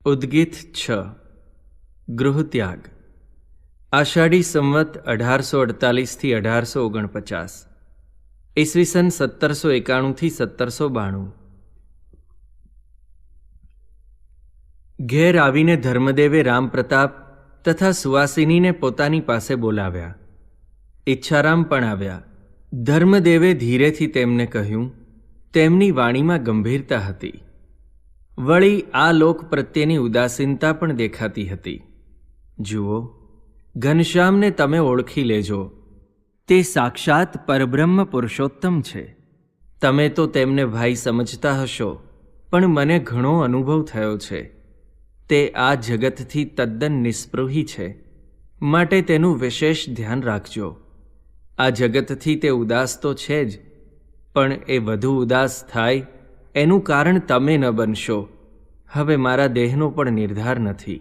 ઉદ્ગીત 6 ગૃહત્યાગ આષાઢી સંવત 1848 1849 ઈસવીસન 1791 1792। ઘેર આવીને ધર્મદેવે રામપ્રતાપ તથા સુવાસિનીને પોતાની પાસે બોલાવ્યા। ઈચ્છારામ પણ આવ્યા। ધર્મદેવે ધીરેથી તેમને કહ્યું। તેમની વાણીમાં ગંભીરતા હતી। વળી આ લોક પ્રત્યેની ઉદાસીનતા પણ દેખાતી હતી। જુઓ, ઘનશ્યામને તમે ઓળખી લેજો। તે સાક્ષાત પરબ્રહ્મ પુરુષોત્તમ છે। તમે તો તેમને ભાઈ સમજતા હશો, પણ મને ઘણો અનુભવ થયો છે। તે આ જગતથી તદ્દન નિસ્પૃહી છે, માટે તેનું વિશેષ ધ્યાન રાખજો। આ જગતથી તે ઉદાસ તો છે જ, પણ એ વધુ ઉદાસ થાય એનું કારણ તમે ન બનશો। હવે મારા દેહનો પણ નિર્ધાર નથી।